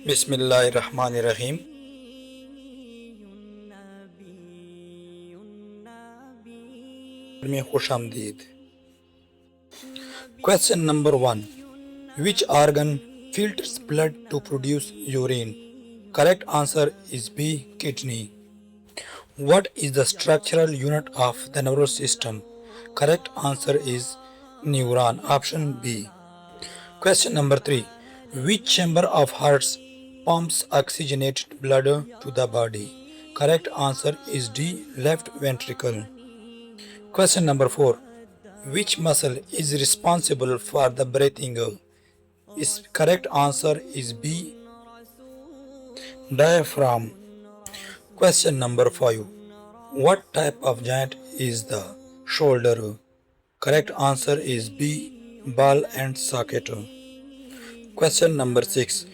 बिस्मिल्लाहिर्रहमानिर्रहीम। में खुश आमदीद। Question number 1. Which organ filters blood to produce urine? Correct answer is B. Kidney. What is the structural unit of the nervous system? Correct answer is neuron. Option B. Question number 3. Which chamber of heart pumps oxygenated blood to the body? Correct answer is D. Left ventricle. Question number 4. Which muscle is responsible for the breathing? Is correct answer is B. Diaphragm. Question number 5. What type of joint is the shoulder? Correct answer is B. Ball and socket. Question number 6.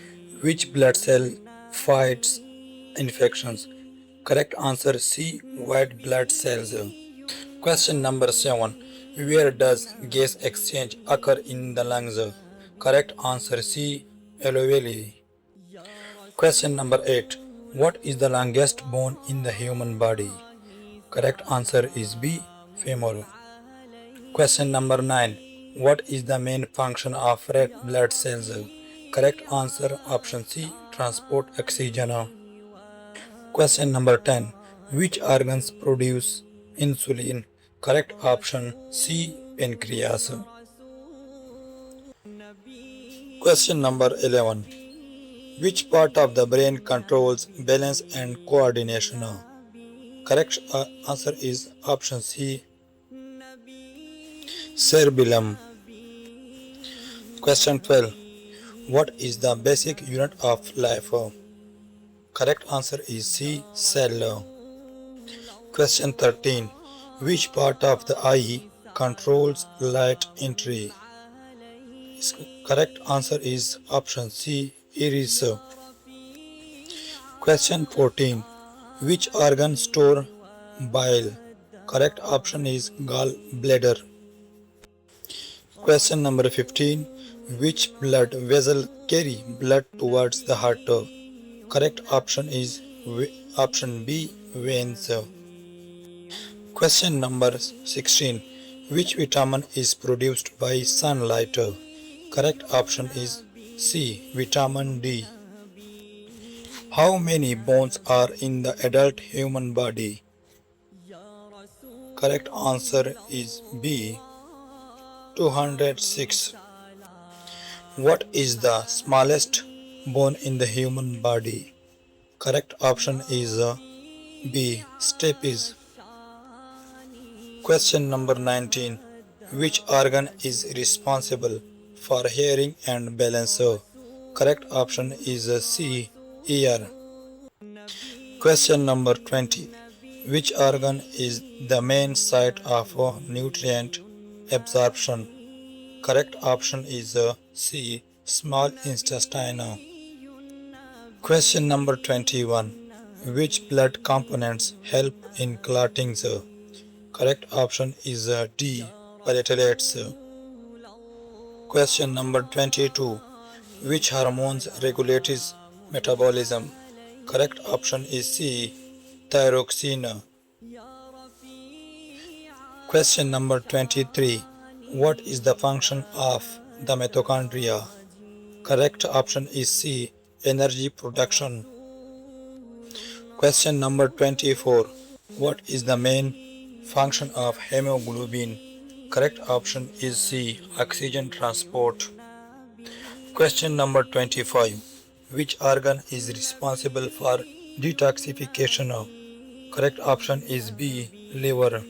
Which blood cell fights infections? Correct answer C. White blood cells. Question number 7. Where does gas exchange occur in the lungs? Correct answer C. Alveoli. Question number 8. What is the longest bone in the human body? Correct answer is B. Femur. Question number 9. What is the main function of red blood cells? Correct answer option C. Transport oxygen. Question number 10. Which organs produce insulin? Correct option C. Pancreas. Question number 11. Which part of the brain controls balance and coordination? Correct answer is option C. Cerebellum. Question 12. What is the basic unit of life? Correct answer is C. Cell. Question 13. Which part of the eye controls light entry? Correct answer is option C. Iris. Question 14. Which organ store bile? Correct option is gallbladder. Question number 15. Which blood vessel carry blood towards the heart? Correct option is option B. Veins. Question number 16. Which vitamin is produced by sunlight? Correct option is C. Vitamin D. How many bones are in the adult human body? Correct answer is B. 206. What is the smallest bone in the human body? Correct option is B. Stapes. Question number 19. Which organ is responsible for hearing and balance? Correct option is C. Ear. Question number 20. Which organ is the main site of nutrient absorption? Correct option is C. Small intestine. Question number 21. Which blood components help in clotting? Correct option is D. Platelets. Question number 22. Which hormones regulates metabolism? Correct option is C. Thyroxine. Question number 23. What is the function of the mitochondria? Correct option is C. Energy production. Question number 24. What is the main function of hemoglobin? Correct option is C. Oxygen transport. Question number 25. Which organ is responsible for detoxification? Correct option is B. Liver.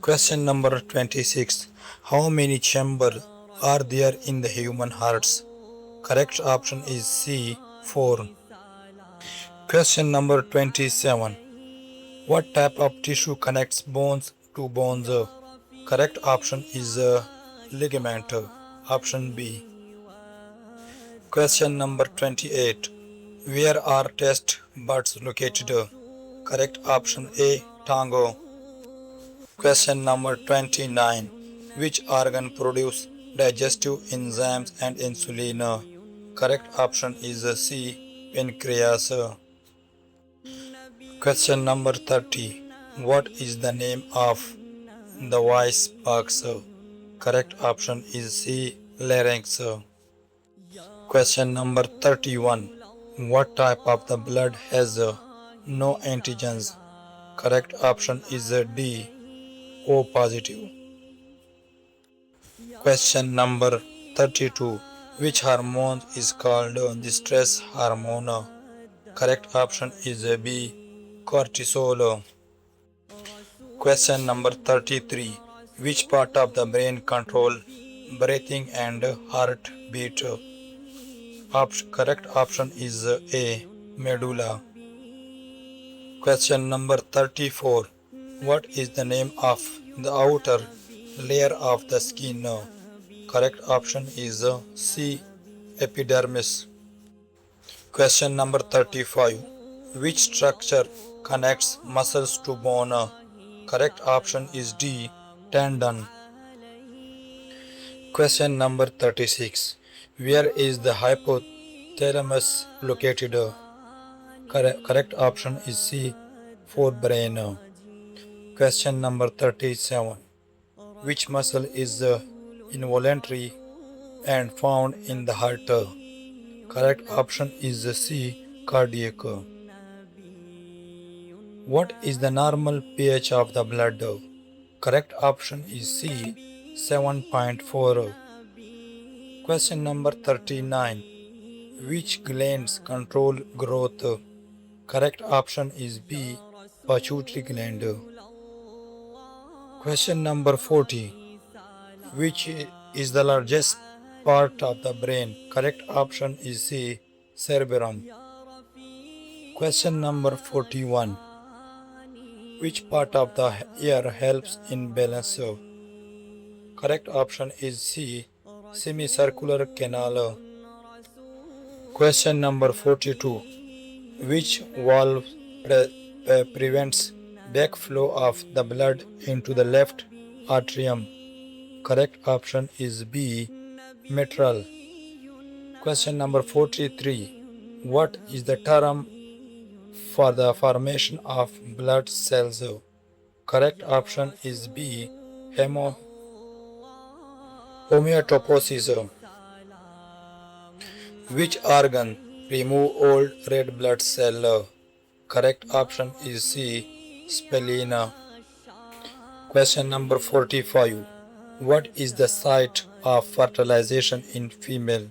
Question number 26. How many chambers are there in the human hearts? Correct option is C. 4. Question number 27. What type of tissue connects bones to bones? Correct option is ligament. Option B. Question number 28. Where are taste buds located? Correct option A. Tongue. Question number 29. Which organ produce digestive enzymes and insulin? Correct option is C. Pancreas. Question number 30. What is the name of the voice box? Correct option is C. Larynx. Question number 31. What type of the blood has no antigens? Correct option is D. O positive. Question number 32. Which hormone is called the stress hormone? Correct option is B. Cortisol. Question number 33. Which part of the brain control breathing and heartbeat? Correct option is A. Medulla. Question number 34. What is the name of the outer layer of the skin? Correct option is C. Epidermis. Question number 35. Which structure connects muscles to bone? Correct option is D. Tendon. Question number 36. Where is the hypothalamus located? Correct option is C. Forebrain. Question number 37. Which muscle is involuntary and found in the heart? Correct option is C. Cardiac. What is the normal pH of the blood? Correct option is C. 7.4. Question number 39. Which glands control growth? Correct option is B. Pituitary gland. Question number 40. Which is the largest part of the brain? Correct option is C. Cerebrum. Question number 41. Which part of the ear helps in balance? Correct option is C. Semicircular canal. Question number 42. Which valve prevents backflow of the blood into the left atrium? Correct option is B. Mitral. Question number 43. What is the term for the formation of blood cells? Correct option is B. Homeostasis. Which organ remove old red blood cell? Correct option is C. Spleen. Question number 45. What is the site of fertilization in female?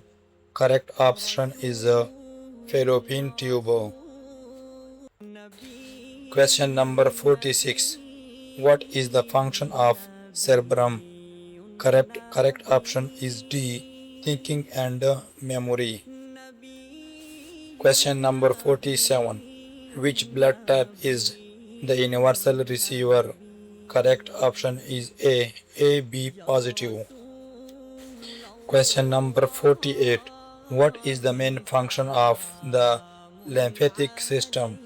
Correct option is fallopian tube. Question number 46. What is the function of cerebrum? Correct option is D. Thinking and memory. Question number 47. Which blood type is the universal receiver? Correct option is A. AB positive. Question number 48. What is the main function of the lymphatic system?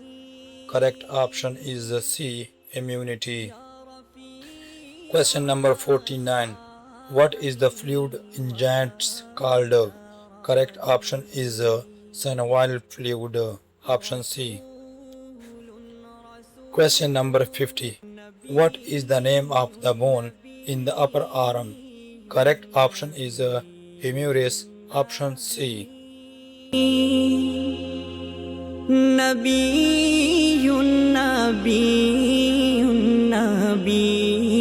Correct option is C. Immunity. Question number 49. What is the fluid in giants called? Correct option is synovial fluid. Option C. Question number 50. What is the name of the bone in the upper arm? Correct option is humerus. Option C. Nabi, Nabi, Nabi.